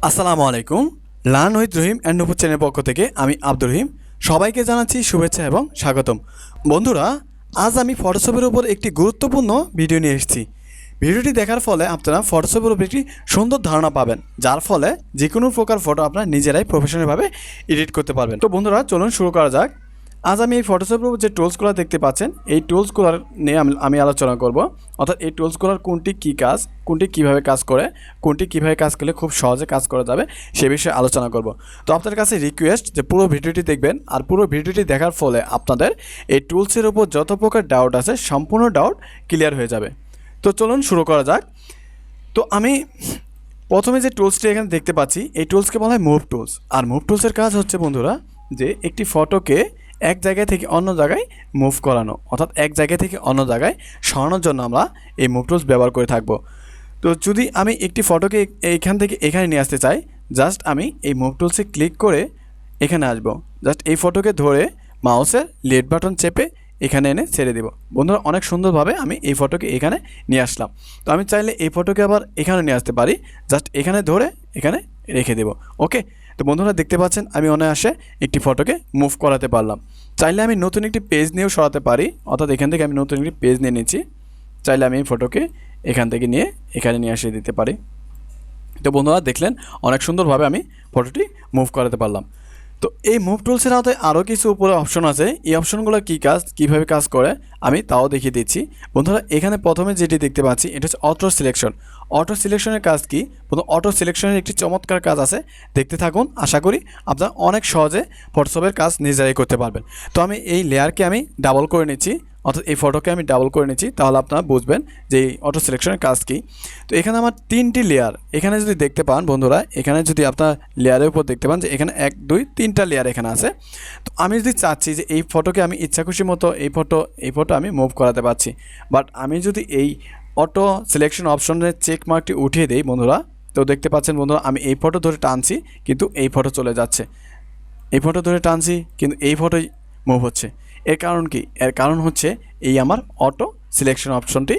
আসসালামুআলাইকুম। Learn with Rahim and নুপুর চ্যানেলের পক্ষ থেকে আমি আব্দুর রহিম সবাইকে জানাচ্ছি শুভেচ্ছা এবং স্বাগতম। বন্ধুরা, আজ আমি ফটোশপের উপর একটি গুরুত্বপূর্ণ ভিডিও নিয়ে এসেছি। ভিডিওটি দেখার ফলে আপনারা ফটোশপের উপর একটি সুন্দর ধারণা পাবেন, যার ফলে যে কোনো প্রকার ফটো আপনারা নিজেরাই প্রফেশনালভাবে এডিট করতে পারবেন। তো বন্ধুরা, চলুন শুরু করা যাক। আজ আমি এই ফটোশপের উপর যে টুলসগুলো দেখতে পাচ্ছেন, এই টুলসগুলোর নিয়ে আমি আলোচনা করব। অর্থাৎ এই টুলসগুলোর কোনটি কী কাজ, কোনটি কীভাবে কাজ করে, কোনটি কীভাবে কাজ করলে খুব সহজে কাজ করা যাবে সে বিষয়ে আলোচনা করব। তো আপনাদের কাছে রিকোয়েস্ট যে পুরো ভিডিওটি দেখবেন, আর পুরো ভিডিওটি দেখার ফলে আপনাদের এই টুলসের উপর যত প্রকার ডাউট আছে সম্পূর্ণ ডাউট ক্লিয়ার হয়ে যাবে। তো চলুন শুরু করা যাক। তো আমি প্রথমে যে টুলসটি এখানে দেখতে পাচ্ছি, এই টুলসকে বলা হয় মুভ টুলস। আর মুভ টুলসের কাজ হচ্ছে বন্ধুরা যে একটি ফটোকে এক জায়গা থেকে অন্য জায়গায় মুভ করানো, অর্থাৎ এক জায়গা থেকে অন্য জায়গায় সরানোর জন্য আমরা এই মুভ টুলস ব্যবহার করে থাকব। তো যদি আমি একটি ফটোকে এইখান থেকে এখানে নিয়ে আসতে চাই, জাস্ট আমি এই মুভ টুলসে ক্লিক করে এখানে আসব। জাস্ট এই ফটোকে ধরে মাউসের লেফট বাটন চেপে এখানে এনে ছেড়ে দেব। বন্ধুরা, অনেক সুন্দরভাবে আমি এই ফটোকে এখানে নিয়ে আসলাম। তো আমি চাইলে এই ফটোকে আবার এখানে নিয়ে আসতে পারি, জাস্ট এখানে ধরে এখানে রেখে দেব। ওকে, তো বন্ধুরা দেখতে পাচ্ছেন আমি অনায়াসে একটি ফটোকে মুভ করাতে পারলাম। চাইলে আমি নতুন একটি পেজ নিয়েও সরাতে পারি, অর্থাৎ এখান থেকে আমি নতুন একটি পেজ নিয়ে নিচ্ছি। চাইলে আমি এই ফটোকে এখান থেকে নিয়ে এখানে নিয়ে এসে দিতে পারি। তো বন্ধুরা দেখলেন অনেক সুন্দরভাবে আমি ফটোটি মুভ করাতে পারলাম। তো এই মুভ টুলসের আওতায় আরও কিছু উপরে অপশন আছে। এই অপশনগুলো কী কাজ, কীভাবে কাজ করে আমি তাও দেখিয়ে দিচ্ছি। বন্ধুরা, এখানে প্রথমে যেটি দেখতে পাচ্ছি এটা হচ্ছে অটো সিলেকশন। অটো সিলেকশনের কাজ কি? প্রথম অটো সিলেকশনের একটি চমৎকার কাজ আছে, দেখতে থাকুন। আশা করি আপনারা অনেক সহজে ফটোশপের কাজ নিজেরাই করতে পারবেন। তো আমি এই লেয়ারকে আমি ডাবল করে নিচ্ছি, অর্থাৎ এই ফটোকে আমি ডাবল করে নিচ্ছি, তাহলে আপনারা বুঝবেন যে এই অটো সিলেকশনের কাজ কী। তো এখানে আমার তিনটি লেয়ার এখানে যদি দেখতে পান বন্ধুরা, এখানে যদি আপনার লেয়ারের উপর দেখতে পান যে এখানে 1 2 3টা লেয়ার এখানে আছে। তো আমি যদি চাচ্ছি যে এই ফটোকে আমি ইচ্ছা খুশি মতো এই ফটো আমি মুভ করাতে পারছি, বাট আমি যদি এই অটো সিলেকশন অপশনের চেক মার্কটি উঠিয়ে দেই বন্ধুরা, তো দেখতে পাচ্ছেন বন্ধুরা আমি এই ফটো ধরে টানছি কিন্তু এই ফটো চলে যাচ্ছে, এই ফটো ধরে টানছি কিন্তু এই ফটোই মুভ হচ্ছে। এর কারণ কি? এর কারণ হচ্ছে এই আমার অটো সিলেকশন অপশনটি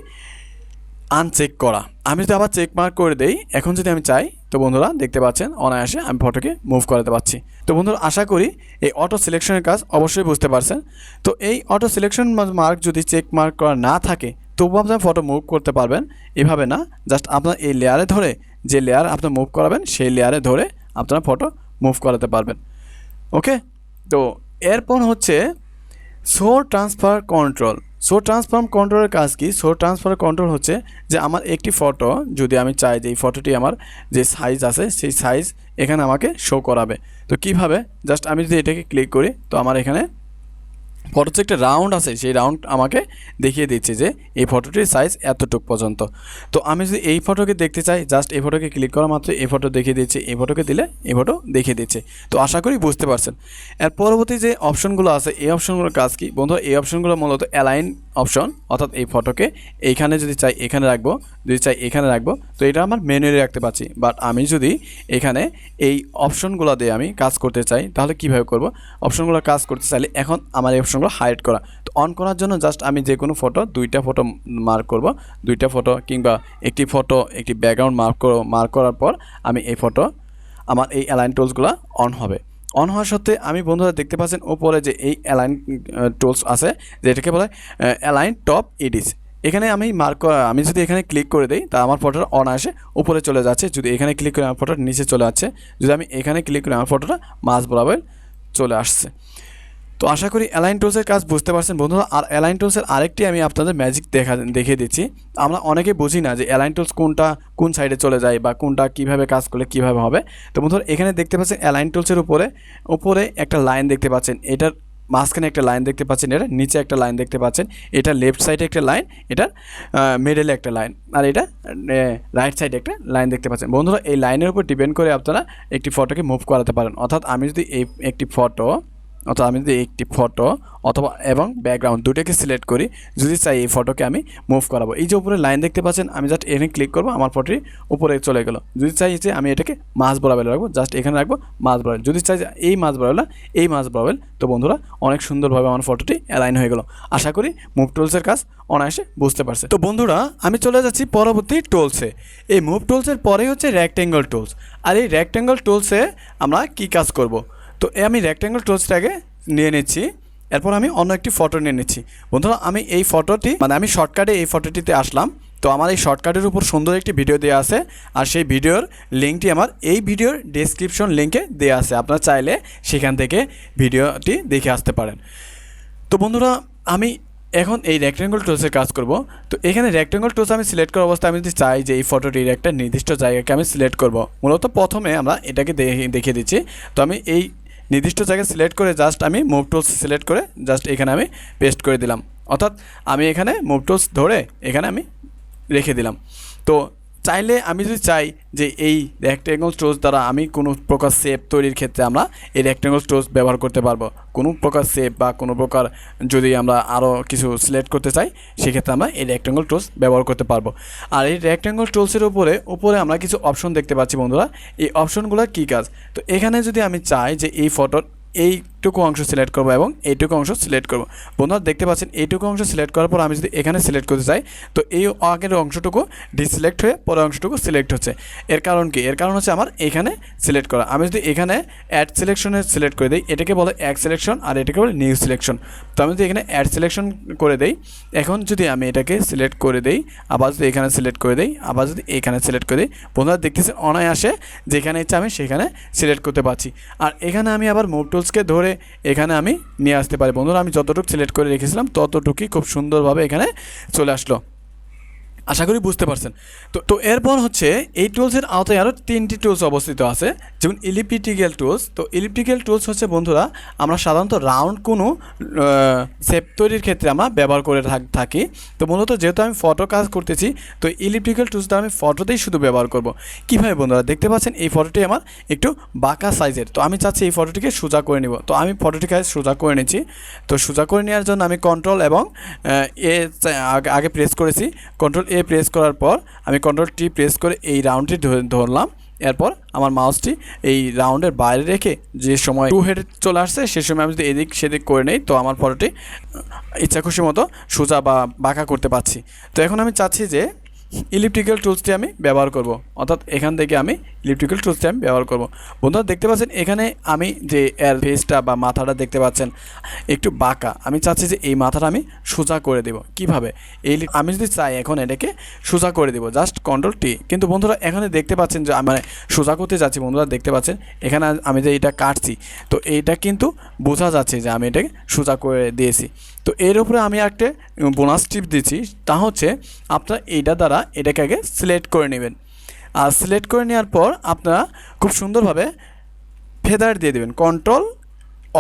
আনচেক করা। আমি যদি আবার চেক মার্ক করে দেই, এখন যদি আমি চাই, তো বন্ধুরা দেখতে পাচ্ছেন অনায়াসে আমি ফটোকে মুভ করাতে পারছি। তো বন্ধুরা আশা করি এই অটো সিলেকশনের কাজ অবশ্যই বুঝতে পারছেন। তো এই অটো সিলেকশন মার্ক যদি চেক মার্ক করা না থাকে তবুও আপনার ফটো মুভ করতে পারবেন। এভাবে না, জাস্ট আপনার এই লেয়ারে ধরে, যে লেয়ার আপনি মুভ করাবেন সেই লেয়ারে ধরে আপনারা ফটো মুভ করাতে পারবেন। ওকে, তো এরপর হচ্ছে show transfer control. Show transfer কন্ট্রোলের কাজ কি? শো ট্রান্সফার কন্ট্রোল হচ্ছে যে আমার একটি ফটো যদি আমি চাই যে এই ফটোটি আমার যে সাইজ আছে সেই সাইজ এখানে আমাকে শো করাবে। তো কিভাবে? জাস্ট আমি যদি এটাকে ক্লিক করি, তো আমার এখানে ফটোর যে একটা রাউন্ড আছে সেই রাউন্ড আমাকে দেখিয়ে দিচ্ছে যে এই ফটোটির সাইজ এতটুক পর্যন্ত। তো আমি যদি এই ফটোকে দেখতে চাই, জাস্ট এই ফটোকে ক্লিক করা মাত্র এই ফটো দেখিয়ে দিচ্ছে, এই ফটোকে দিলে এই ফটো দেখিয়ে দিচ্ছে। তো আশা করি বুঝতে পারছেন। এর পরবর্তী যে অপশনগুলো আছে এই অপশনগুলোর কাজ কি বন্ধু? এই অপশনগুলো মূলত অ্যালাইন অপশন, অর্থাৎ এই ফটোকে এইখানে যদি চাই এখানে রাখবো, যদি চাই এখানে রাখবো, তো এটা আমার ম্যানুয়ালি রাখতে পারছি। বাট আমি যদি এখানে এই অপশনগুলো দিয়ে আমি কাজ করতে চাই তাহলে কিভাবে করব? অপশনগুলো কাজ করতে চাইলে এখন আমার এই অপশনগুলো হাইড করা। তো অন করার জন্য জাস্ট আমি যে কোনো ফটো, দুইটা ফটো মার্ক করব, দুইটা ফটো কিংবা একটি ফটো একটি ব্যাকগ্রাউন্ড মার্ক করার পর আমি এই ফটো আমার এই অ্যালাইন টুলসগুলো অন হবে। অন হওয়ার সত্ত্বে আমি বন্ধুরা দেখতে পাচ্ছেন উপরে যে এই অ্যালাইন টুলস আছে, যেটাকে বলে অ্যালাইন টপ এডিস। এখানে আমি আমি যদি এখানে ক্লিক করে দিই তা আমার ফটোটা অনায়াসে উপরে চলে যাচ্ছে। যদি এখানে ক্লিক করে আমার ফটোটা নিচে চলে যাচ্ছে, যদি আমি এখানে ক্লিক করি আমার ফটোটা মাঝ বরাবর চলে আসছে। তো আশা করি অ্যালাইন টুলসের কাজ বুঝতে পারছেন বন্ধুরা। আর অ্যালাইন টুলসের আরেকটি আমি আপনাদের ম্যাজিক দেখিয়ে দিচ্ছি। আমরা অনেকে বুঝি না যে অ্যালাইন টুলস কোনটা কোন সাইডে চলে যায় বা কোনটা কিভাবে কাজ করলে কিভাবে হবে। তো বন্ধুরা এখানে দেখতে পাচ্ছেন অ্যালাইন টুলসের উপরে একটা লাইন দেখতে পাচ্ছেন, এটার মাঝখানে একটা লাইন দেখতে পাচ্ছেন, এটা নিচে একটা লাইন দেখতে পাচ্ছেন, এটা লেফট সাইডে একটা লাইন, এটা মিডলে একটা লাইন, আর এটা রাইট সাইডে একটা লাইন দেখতে পাচ্ছেন। বন্ধুরা এই লাইনের উপর ডিপেন্ড করে আপনারা একটি ফটোকে মুভ করাতে পারেন। অর্থাৎ আমি যদি একটি ফটো অর্থাৎ আমি যদি একটি ফটো অথবা এবং ব্যাকগ্রাউন্ড দুটোকে সিলেক্ট করি, যদি চাই এই ফটোকে আমি মুভ করাবো, এই যে উপরে লাইন দেখতে পাচ্ছেন, আমি জাস্ট এখানে ক্লিক করবো, আমার ফটোটি উপরে চলে গেল। যদি চাই যে আমি এটাকে মাঝ বরাবর রাখবো, জাস্ট এখানে রাখবো মাঝ বরাবর। যদি চাই যে এই মাঝ বরাবর এই মাঝ বরাবর, তো বন্ধুরা অনেক সুন্দরভাবে আমার ফটোটি অ্যালাইন হয়ে গেল। আশা করি মুভ টুলসের কাজ অনায়াসে বুঝতে পারছে। তো বন্ধুরা আমি চলে যাচ্ছি পরবর্তী টুলসে। এই মুভ টুলসের পরেই হচ্ছে রেক্ট্যাঙ্গল টুলস। আর এই রেক্ট্যাঙ্গল টুলসে আমরা কী কাজ করব? তো আমি রেক্ট্যাঙ্গল টুলসটাকে নিয়ে নিচ্ছি, এরপর আমি অন্য একটি ফটো নিয়ে নিচ্ছি। বন্ধুরা আমি এই ফটোটি আমি শর্টকাটে এই ফটোটিতে আসলাম। তো আমার এই শর্টকাটের উপর সুন্দর একটি ভিডিও দেওয়া আছে, আর সেই ভিডিওর লিঙ্কটি আমার এই ভিডিওর ডেসক্রিপশন লিঙ্কে দেওয়া আছে, আপনারা চাইলে সেখান থেকে ভিডিওটি দেখে আসতে পারেন। তো বন্ধুরা আমি এখন এই রেক্ট্যাঙ্গল টুলসের কাজ করব। তো এখানে রেক্ট্যাঙ্গল টুলস আমি সিলেক্ট করার অবস্থায় আমি যদি চাই যে এই ফটোটির একটা নির্দিষ্ট জায়গাকে আমি সিলেক্ট করব, মূলত প্রথমে আমরা এটাকে দেখিয়ে দিচ্ছি। তো আমি এই নির্দিষ্ট জায়গায় সিলেক্ট করে জাস্ট আমি মুভ টুলস সিলেক্ট করে জাস্ট এখানে আমি পেস্ট করে দিলাম, অর্থাৎ আমি এখানে মুভ টুলস ধরে এখানে আমি রেখে দিলাম। তো চাইলে আমি যদি চাই যে এই রেক্ট্যাঙ্গল টুলস দ্বারা আমি কোনো প্রকার শেপ তৈরির ক্ষেত্রে আমরা এই রেক্ট্যাঙ্গল টুলস ব্যবহার করতে পারবো। কোনো প্রকার শেপ বা কোনো প্রকার যদি আমরা আরও কিছু সিলেক্ট করতে চাই, সেক্ষেত্রে আমরা এই রেক্ট্যাঙ্গল টুলস ব্যবহার করতে পারবো। আর এই রেক্ট্যাঙ্গল টুলসের উপরে আমরা কিছু অপশন দেখতে পাচ্ছি বন্ধুরা। এই অপশনগুলো কী কাজ? তো এখানে যদি আমি চাই যে এই ফটোর এইটুকু অংশ সিলেক্ট করব এবং এইটুকু অংশ সিলেক্ট করব, বন্ধুরা দেখতে পাচ্ছেন এইটুকু অংশ সিলেক্ট করার পর আমি যদি এখানে সিলেক্ট করতে চাই, তো এই আগের অংশটুকু ডিসিলেক্ট হয়ে পরের অংশটুকু সিলেক্ট হচ্ছে। এর কারণ কি? এর কারণ হচ্ছে আমার এখানে সিলেক্ট করা। আমি যদি এখানে অ্যাড সিলেকশনে সিলেক্ট করে দিই, এটাকে বলে অ্যাড সিলেকশন আর এটাকে বলে নিউ সিলেকশন। তো আমি যদি এখানে অ্যাড সিলেকশন করে দেই, এখন যদি আমি এটাকে সিলেক্ট করে দেই, আবার যদি এখানে সিলেক্ট করে দেই, আবার যদি এখানে সিলেক্ট করে দিই, বন্ধুরা দেখতেছেন অনায়াসে যেখানে ইচ্ছা আমি সেখানে সিলেক্ট করতে পারছি। আর এখানে আমি আবার মুভ টুলসকে ধরে এখানে আমি নিয়ে আসতে পারি। বন্ধুরা আমি যতটুকু সিলেক্ট করে রেখেছিলাম ততটুকুই খুব সুন্দরভাবে এখানে চলে আসলো। আশা করি বুঝতে পারছেন। তো এরপর হচ্ছে এই টুলসের আওতায় আরও 3টি টুলস অবস্থিত আছে, যেমন ইলিপ্টিক্যাল টুলস। তো ইলিপ্টিক্যাল টুলস হচ্ছে বন্ধুরা আমরা সাধারণত রাউন্ড কোনো শেপ তৈরির ক্ষেত্রে আমরা ব্যবহার করে থাকি। তো মূলত যেহেতু আমি ফটো কাজ করতেছি, তো ইলিপ্টিক্যাল টুলসটা আমি ফটোতেই শুধু ব্যবহার করব। কীভাবে বন্ধুরা দেখতে পাচ্ছেন এই ফটোটি আমার একটু বাঁকা সাইজের, তো আমি চাচ্ছি এই ফটোটিকে সোজা করে নিব। তো আমি ফটোটিকে সোজা করে নিচ্ছি। তো সোজা করে নেওয়ার জন্য আমি কন্ট্রোল এবং আগে প্রেস করেছি, কন্ট্রোল এ প্রেস করার পর আমি কন্ট্রোল টি প্রেস করে এই রাউন্ডটি ধরলাম। এরপর আমার মাউসটি এই রাউন্ডের বাইরে রেখে যে সময় টু হেড চলে আসছে সে সময় আমি যদি এদিক সেদিক করে নেই, তো আমার ফটোটি ইচ্ছা খুশি মতো সোজা বা বাঁকা করতে পারছি। তো এখন আমি চাচ্ছি যে ইলিপ্টিক্যাল টুলসটি আমি ব্যবহার করব, অর্থাৎ এখান থেকে আমি ইলিপ্টিক্যাল টুলসটি আমি ব্যবহার করব। বন্ধুরা দেখতে পাচ্ছেন এখানে আমি যে এর ফেসটা বা মাথাটা দেখতে পাচ্ছেন একটু বাঁকা, আমি চাচ্ছি যে এই মাথাটা আমি সোজা করে দেব। কিভাবে? আমি যদি চাই এখন এটাকে সোজা করে দেব, জাস্ট কন্ট্রোল টি। কিন্তু বন্ধুরা এখানে দেখতে পাচ্ছেন যে আমি সোজা করতে যাচ্ছি, বন্ধুরা দেখতে পাচ্ছেন এখানে আমি যে এটা কাটছি, তো এইটা কিন্তু বোঝা যাচ্ছে যে আমি এটাকে সোজা করে দিয়েছি। তো এর উপরে আমি একটা বোনাস টিপ দিচ্ছি, তা হচ্ছে আপনারা এইটা দ্বারা এটাকে আগে সিলেক্ট করে নেবেন। আর সিলেক্ট করে নেওয়ার পর আপনারা খুব সুন্দরভাবে ফেদার দিয়ে দেবেন, কন্ট্রোল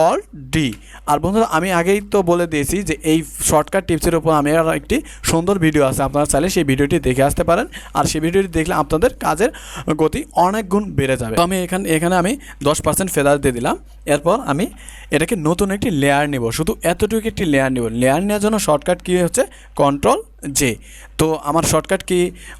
অল ডি। আর বন্ধুরা আমি আগেই তো বলে দিয়েছি যে এই শর্টকাট টিপসের উপর আমি আরও একটি সুন্দর ভিডিও আছে, আপনারা চাইলে সেই ভিডিওটি দেখে আসতে পারেন। আর সেই ভিডিওটি দেখলে আপনাদের কাজের গতি অনেক গুণ বেড়ে যাবে। তো আমি এখানে আমি 10% ফেদার দিয়ে দিলাম। এরপর আমি এটাকে নতুন একটি লেয়ার নেব, শুধু এতটুকু একটি লেয়ার নেব। লেয়ার নেওয়ার জন্য শর্টকাট কী হচ্ছে কন্ট্রোল জে। তো আমার শর্টকাট কি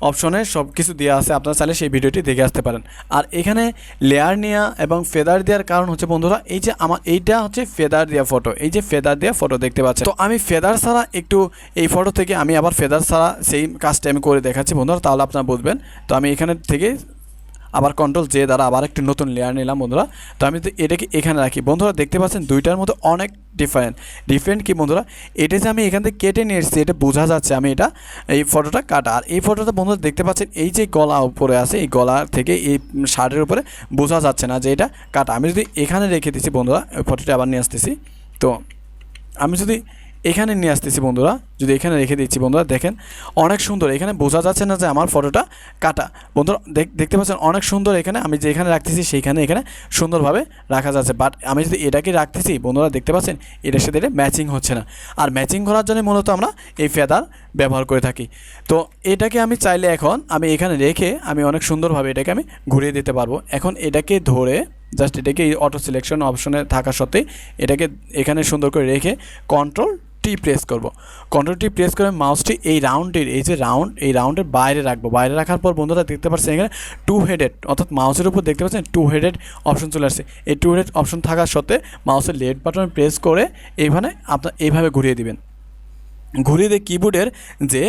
অপশনে সব কিছু দেওয়া আছে, আপনারা চাইলে সেই ভিডিওটি দেখে আসতে পারেন। আর এখানে লেয়ার নেওয়া এবং ফেদার দেওয়ার কারণ হচ্ছে বন্ধুরা এই যে আমার এইটা হচ্ছে ফেদার দেওয়া ফটো, এই যে ফেদার দেওয়া ফটো দেখতে পাচ্ছেন। তো আমি ফেদার ছাড়া একটু এই ফটো থেকে আমি আবার ফেদার ছাড়া সেই কাজটা আমি করে দেখাচ্ছি বন্ধুরা, তাহলে আপনারা বুঝবেন। তো আমি এখানে থেকে আবার কন্ট্রোল জে দ্বারা আবার একটি নতুন লেয়ার নিলাম বন্ধুরা। তো আমি এটাকে এখানে রাখি। বন্ধুরা দেখতে পাচ্ছেন দুইটার মধ্যে অনেক ডিফারেন্ট কি বন্ধুরা, এটা যে আমি এখান থেকে কেটে নিয়ে এসেছি এটা বোঝা যাচ্ছে আমি এই ফটোটা কাটা। আর এই ফটোটা বন্ধুরা দেখতে পাচ্ছেন এই যে গলা উপরে আছে, এই গলা থেকে এই শার্টের উপরে বোঝা যাচ্ছে না যে এটা কাটা। আমি যদি এখানে রেখে দিচ্ছি বন্ধুরা, ওই ফটোটা আবার নিয়ে আসতেছি। তো আমি যদি এখানে নিয়ে আসতেছি বন্ধুরা, যদি এখানে রেখে দিচ্ছি বন্ধুরা দেখেন অনেক সুন্দর, এখানে বোঝা যাচ্ছে না যে আমার ফটোটা কাটা। বন্ধুরা দেখতে পাচ্ছেন অনেক সুন্দর, এখানে আমি যেখানে রাখতেছি সেইখানে এখানে সুন্দরভাবে রাখা যাচ্ছে। বাট আমি যদি এটাকে রাখতেছি বন্ধুরা দেখতে পাচ্ছেন এটার সাথে এটা ম্যাচিং হচ্ছে না। আর ম্যাচিং করার জন্য মূলত আমরা এই ফেদার ব্যবহার করে থাকি। তো এটাকে আমি চাইলে এখন আমি এখানে রেখে আমি অনেক সুন্দরভাবে এটাকে আমি ঘুরিয়ে দিতে পারবো। এখন এটাকে ধরে জাস্ট এটাকে এই অটো সিলেকশন অপশনে থাকা সত্ত্বে এটাকে এখানে সুন্দর করে রেখে কন্ট্রোল টি প্রেস করব। কন্ট্রোল টি প্রেস করে মাউসটি এই রাউন্ডের এই যে এই রাউন্ডের বাইরে রাখবো। বাইরে রাখার পর বন্ধুরা দেখতে পাচ্ছেন এখানে টু হেডেড অর্থাৎ মাউসের উপর দেখতে পাচ্ছেন টু হেডেড অপশন চলে আসছে। এই টু হেডেড অপশন থাকা সত্ত্বে মাউসের লেফট বাটন প্রেস করে এইখানে আপনার এইভাবে ঘুরিয়ে দিবেন। ঘুরিয়ে দিয়ে কিবোর্ডের যে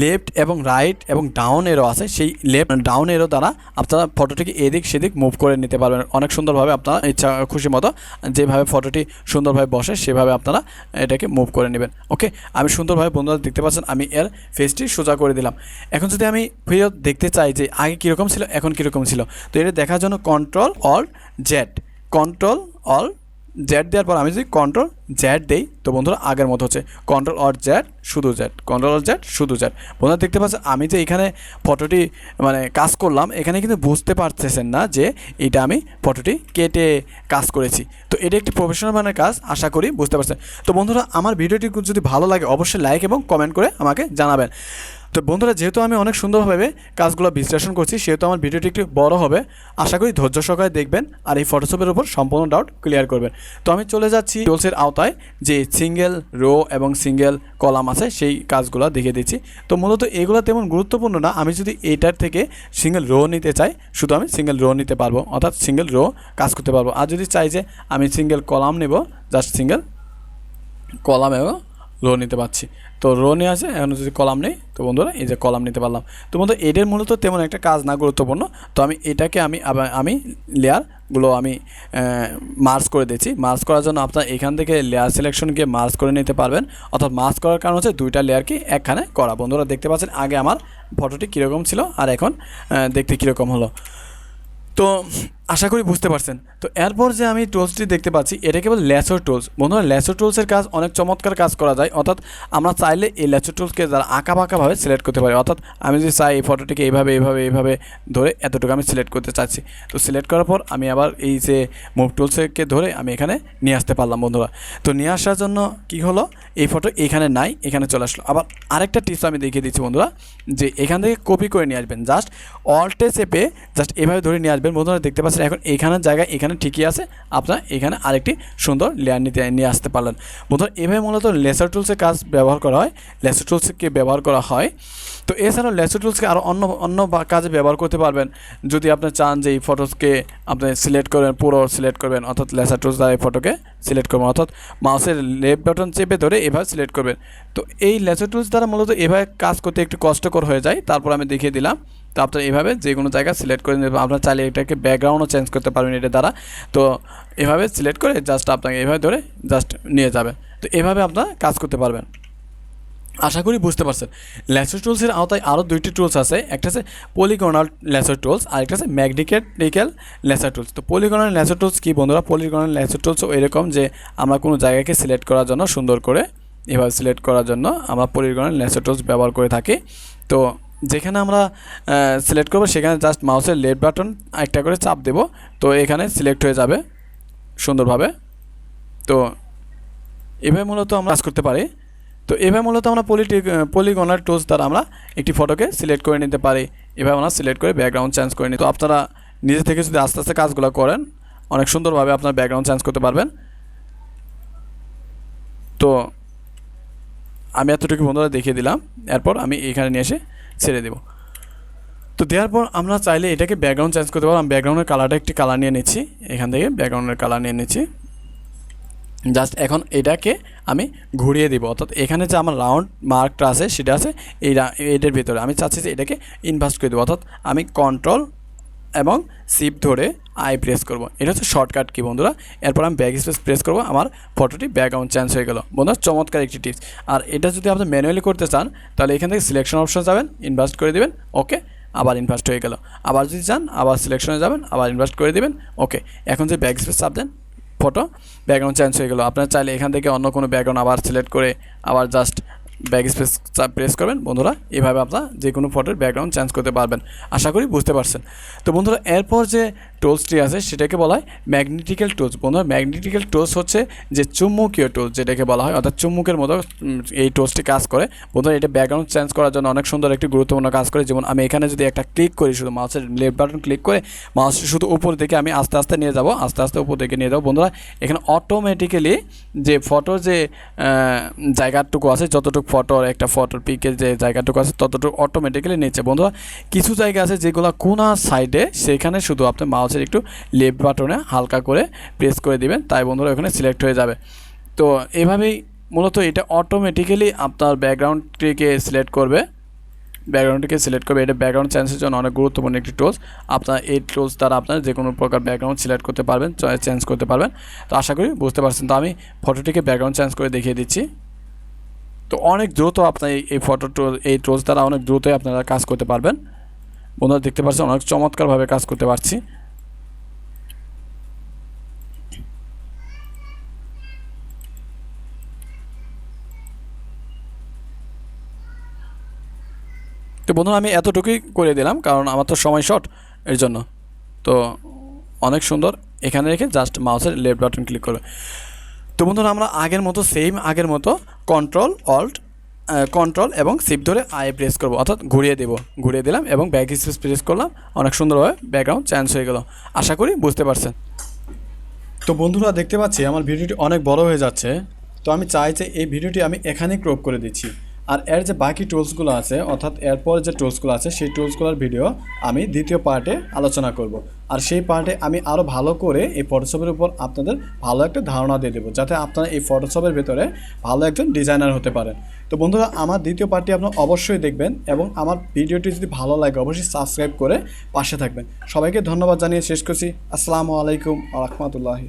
লেফট এবং রাইট এবং ডাউন এরো আছে সেই লেফট ডাউন এরো দ্বারা আপনারা ফটোটিকে এদিক সেদিক মুভ করে নিতে পারবেন অনেক সুন্দরভাবে। আপনারা ইচ্ছা খুশি মতো যেভাবে ফটোটি সুন্দরভাবে বসে সেভাবে আপনারা এটাকে মুভ করে নেবেন। ওকে, আমি সুন্দরভাবে বন্ধুরা দেখতে পাচ্ছেন আমি এর ফেসটি সোজা করে দিলাম। এখন যদি আমি ফেরত দেখতে চাই যে আগে কীরকম ছিল এখন কীরকম ছিল, তো এটা দেখার জন্য কন্ট্রোল অল্ট জেড দেওয়ার পর আমি যদি কন্ট্রোল জেড দেই তো বন্ধুরা আগের মতো হচ্ছে কন্ট্রোল অল্ট জেড শুধু জেড, কন্ট্রোল অল্ট জেড শুধু জেড। বন্ধুরা দেখতে পাচ্ছেন আমি যে এখানে ফটোটি মানে কাজ করলাম এখানে কিন্তু বুঝতে পারতেছেন না যে এটা আমি ফটোটি কেটে কাজ করেছি। তো এটা একটি প্রফেশনাল মানের কাজ, আশা করি বুঝতে পারছেন। তো বন্ধুরা আমার ভিডিওটি যদি ভালো লাগে অবশ্যই লাইক এবং কমেন্ট করে আমাকে জানাবেন। তো বন্ধুরা যেহেতু আমি অনেক সুন্দরভাবে কাজগুলো বিশ্লেষণ করছি সেহেতু আমার ভিডিওটি একটু বড় হবে, আশা করি ধৈর্য সহকারে দেখবেন আর এই ফটোশপের উপর সম্পূর্ণ ডাউট ক্লিয়ার করবেন। তো আমি চলে যাচ্ছি টুলসের আওতায় যে সিঙ্গেল রো এবং সিঙ্গেল কলাম আছে সেই কাজগুলো দেখিয়ে দিচ্ছি। তো মূলত এগুলো তেমন গুরুত্বপূর্ণ না, আমি যদি এইটার থেকে সিঙ্গেল রো নিতে চাই শুধু আমি সিঙ্গেল রো নিতে পারবো, অর্থাৎ সিঙ্গেল রো কাজ করতে পারবো। আর যদি চাই যে আমি সিঙ্গেল কলাম নেব জাস্ট সিঙ্গেল কলাম এবং রো নিতে পারছি। তো রো নিয়ে আছে, এখন যদি কলাম নেই তো বন্ধুরা এই যে কলাম নিতে পারলাম। তো বন্ধুরা এদের মূলত তেমন একটা কাজ না গুরুত্বপূর্ণ। তো আমি এটাকে আমি লেয়ারগুলো আমি মার্জ করে দিচ্ছি। মার্জ করার জন্য আপনারা এখান থেকে লেয়ার সিলেকশন গিয়ে মার্জ করে নিতে পারবেন, অর্থাৎ মার্জ করার কারণ হচ্ছে দুইটা লেয়ারকে একখানে করা। বন্ধুরা দেখতে পাচ্ছেন আগে আমার ফটোটি কীরকম ছিল আর এখন দেখতে কীরকম হলো। তো আশা করি বুঝতে পারছেন। তো এরপর যে আমি টুলসটি দেখতে পাচ্ছি এটা কেবল ল্যাসর টুলস। বন্ধুরা ল্যাসর টুলসের কাজ অনেক চমৎকার কাজ করা যায়, অর্থাৎ আমরা চাইলে এই ল্যাসর টুলসকে যারা আঁকাবাঁকাভাবে সিলেক্ট করতে পারি। অর্থাৎ আমি যদি চাই এই ফটোটিকে এইভাবে ধরে এতটুকু আমি সিলেক্ট করতে চাচ্ছি, তো সিলেক্ট করার পর আমি আবার এই যে মুভ টুলসকে ধরে আমি এখানে নিয়ে আসতে পারলাম। বন্ধুরা তো নিয়ে আসার জন্য কি হলো, এই ফটো এখানে নাই এখানে চলে আসলো। আবার আরেকটা টিপস আমি দেখিয়ে দিচ্ছি বন্ধুরা, যে এখান থেকে কপি করে নিয়ে আসবেন, জাস্ট অল্টে চেপে জাস্ট এভাবে ধরে নিয়ে আসবেন। বন্ধুরা দেখতে পাচ্ছেন এখন এইখানের জায়গায় এখানে ঠিকই আছে, আপনার এখানে আরেকটি সুন্দর লেয়ার নিয়ে আসতে পারলেন। বন্ধুরা এভাবে মূলত লেসার টুলসের কাজ ব্যবহার করা হয়, লেসার টুলসকে ব্যবহার করা হয়। তো এছাড়াও লেসার টুলসকে আরও অন্য কাজে ব্যবহার করতে পারবেন। যদি আপনি চান যে এই ফটোসকে আপনি সিলেক্ট করবেন, পুরো সিলেক্ট করবেন, অর্থাৎ লেসার টুলস দ্বারা এই ফটোকে সিলেক্ট করবেন, অর্থাৎ মাউসের লেফট বাটন চেপে ধরে এভাবে সিলেক্ট করবেন। তো এই লেসার টুলস দ্বারা মূলত এভাবে কাজ করতে একটু কষ্টকর হয়ে যায়, তারপর আমি দেখিয়ে দিলাম। তো আপনারা এইভাবে যে কোনো জায়গা সিলেক্ট করে নেবেন। আপনারা চাইলে এটাকে ব্যাকগ্রাউন্ডও চেঞ্জ করতে পারবেন এটা দ্বারা। তো এভাবে সিলেক্ট করে জাস্ট আপনাকে এভাবে ধরে জাস্ট নিয়ে যাবে। তো এভাবে আপনারা কাজ করতে পারবেন, আশা করি বুঝতে পারছেন। ল্যাসর টুলসের আওতায় আরও দুইটি টুলস আছে, একটা আছে পলিগনাল ল্যাসর টুলস আর একটা আছে ম্যাগনেটিক্যাল ল্যাসর টুলস। তো পলিগনাল ল্যাসর টুলস কি বন্ধুরা, পলিগনাল ল্যাসর টুলসও এরকম যে আমরা কোনো জায়গাকে সিলেক্ট করার জন্য সুন্দর করে এভাবে সিলেক্ট করার জন্য আমরা পলিগনাল ল্যাসর টুলস ব্যবহার করে থাকি। তো যেখানে আমরা সিলেক্ট করবো সেখানে জাস্ট মাউসের লেফট বাটন একটা করে চাপ দেব, তো এখানে সিলেক্ট হয়ে যাবে সুন্দরভাবে। তো এভাবে মূলত আমরা কাজ করতে পারি। তো এভাবে মূলত আমরা পলিগনাল টুলস দ্বারা আমরা একটি ফটোকে সিলেক্ট করে নিতে পারি। এভাবে আমরা সিলেক্ট করে ব্যাকগ্রাউন্ড চেঞ্জ করে নিই। তো আপনারা নিজে থেকে যদি আস্তে আস্তে কাজগুলো করেন অনেক সুন্দরভাবে আপনার ব্যাকগ্রাউন্ড চেঞ্জ করতে পারবেন। তো আমি এতটুকু বন্ধুরা দেখিয়ে দিলাম, এরপর আমি এখানে নিয়ে এসে ছেড়ে দেব। তো দেওয়ার পর আমরা চাইলে এটাকে ব্যাকগ্রাউন্ড চেঞ্জ করতে পারবো। আমি ব্যাকগ্রাউন্ডের কালারটা একটি কালার নিয়ে নিচ্ছি, এখান থেকে ব্যাকগ্রাউন্ডের কালার নিয়ে নিচ্ছি। জাস্ট এখন এটাকে আমি ঘুরিয়ে দিব, অর্থাৎ এখানে যে আমার রাউন্ড মার্কটা আছে সেটা আছে এটার ভিতরে। আমি চাচ্ছি যে এটাকে ইনভার্ট করে দেবো, অর্থাৎ আমি কন্ট্রোল এবং শিফট ধরে আই প্রেস করব। এটা হচ্ছে শর্টকাট কি বন্ধুরা। এরপর আমি ব্যাক স্পেস প্রেস করব, আমার ফটোটি ব্যাকগ্রাউন্ড চেঞ্জ হয়ে গেল। বন্ধুরা চমৎকার একটি টিপস। আর এটা যদি আপনি ম্যানুয়ালি করতে চান তাহলে এখান থেকে সিলেকশন অপশন যাবেন, ইনভার্ট করে দেবেন, ওকে, আবার ইনভার্ট হয়ে গেল। আবার যদি চান আবার সিলেকশনে যাবেন, আবার ইনভার্ট করে দেবেন, ওকে। এখন যে ব্যাক স্পেস চাপ দেন ফটো ব্যাকগ্রাউন্ড চেঞ্জ হয়ে গেল। আপনারা চাইলে এখান থেকে অন্য কোনো ব্যাকগ্রাউন্ড আবার সিলেক্ট করে আবার জাস্ট ব্যাক স্পেস প্রেস করবেন। বন্ধুরা এভাবে আপনারা যে কোনো ফটোর ব্যাকগ্রাউন্ড চেঞ্জ করতে পারবেন, আশা করি বুঝতে পারছেন। তো বন্ধুরা এরপর যে টুলসটি আছে সেটাকে বলা হয় ম্যাগনেটিক্যাল টুলস। বন্ধুরা ম্যাগনেটিক্যাল টুলস হচ্ছে যে চুম্বকীয় টুলস যেটাকে বলা হয়, অর্থাৎ চুম্বকের মতো এই টুলসটি কাজ করে। বন্ধুরা এটা ব্যাকগ্রাউন্ড চেঞ্জ করার জন্য অনেক সুন্দর একটি গুরুত্বপূর্ণ কাজ করে। যেমন আমি এখানে যদি একটা ক্লিক করি, শুধু মাউসের লেফট বাটন ক্লিক করে মাউসটি শুধু উপর দিকে আমি আস্তে আস্তে নিয়ে যাব, আস্তে আস্তে উপর দিকে নিয়ে যাব। বন্ধুরা এখানে অটোমেটিক্যালি যে ফটোর যে জায়গাটুকু আছে, যতটুকু ফটোর একটা ফটোর পিকের যে জায়গাটুকু আছে ততটুকু অটোমেটিক্যালি নিচ্ছে। বন্ধুরা কিছু জায়গা আছে যেগুলো কোনা সাইডে, সেখানে শুধু আপনি মাউসের একটু লেফট বাটনে হালকা করে প্রেস করে দিবেন, তাই বন্ধুরা ওখানে সিলেক্ট হয়ে যাবে। তো এভাবেই মূলত এটা অটোমেটিক্যালি আপনার ব্যাকগ্রাউন্ডটিকে সিলেক্ট করবে, এটা ব্যাকগ্রাউন্ড চেঞ্জের জন্য অনেক গুরুত্বপূর্ণ একটি টুলস। আপনার এই টুলস দ্বারা আপনার যে কোনো প্রকার ব্যাকগ্রাউন্ড সিলেক্ট করতে পারবেন, চেঞ্জ করতে পারবেন। তো আশা করি বুঝতে পারছেন। তো আমি ফটোটিকে ব্যাকগ্রাউন্ড চেঞ্জ করে দেখিয়ে দিচ্ছি। তো অনেক দ্রুত আপনার এই ফটো টুল, এই টুলস দ্বারা অনেক দ্রুতই আপনারা কাজ করতে পারবেন। বন্ধুরা দেখতে পাচ্ছেন অনেক চমৎকারভাবে কাজ করতে পারছি। তো বন্ধুরা আমি এতটুকুই করে দিলাম, কারণ আমার তো সময় শর্ট, এর জন্য। তো অনেক সুন্দর, এখানে রেখে জাস্ট মাউসের লেফট বাটন ক্লিক করবে। তো বন্ধুরা আমরা আগের মতো আগের মতো কন্ট্রোল এবং শিফট ধরে আই প্রেস করব, অর্থাৎ ঘুরিয়ে দিলাম এবং ব্যাক স্পেস প্রেস করলাম। অনেক সুন্দরভাবে ব্যাকগ্রাউন্ড চেঞ্জ হয়ে গেল। আশা করি বুঝতে পারছেন। তো বন্ধুরা দেখতে পাচ্ছি আমার ভিডিওটি অনেক বড় হয়ে যাচ্ছে। তো আমি চাই যে এই ভিডিওটি আমি এখানেই ক্রপ করে দিচ্ছি, আর এর যে বাকি টুলসগুলো আছে, অর্থাৎ এরপর যে টুলসগুলো আছে সেই টুলসগুলোর ভিডিও আমি দ্বিতীয় পার্টে আলোচনা করব। আর সেই পার্টে আমি আরও ভালো করে এই ফটোশপের উপর আপনাদের ভালো একটা ধারণা দিয়ে দেবো, যাতে আপনারা এই ফটোশপের ভেতরে ভালো একজন ডিজাইনার হতে পারেন। তো বন্ধুরা আমার দ্বিতীয় পার্টটি আপনারা অবশ্যই দেখবেন, এবং আমার ভিডিওটি যদি ভালো লাগে অবশ্যই সাবস্ক্রাইব করে পাশে থাকবেন। সবাইকে ধন্যবাদ জানিয়ে শেষ করছি। আসসালামু আলাইকুম ওয়া রাহমাতুল্লাহি।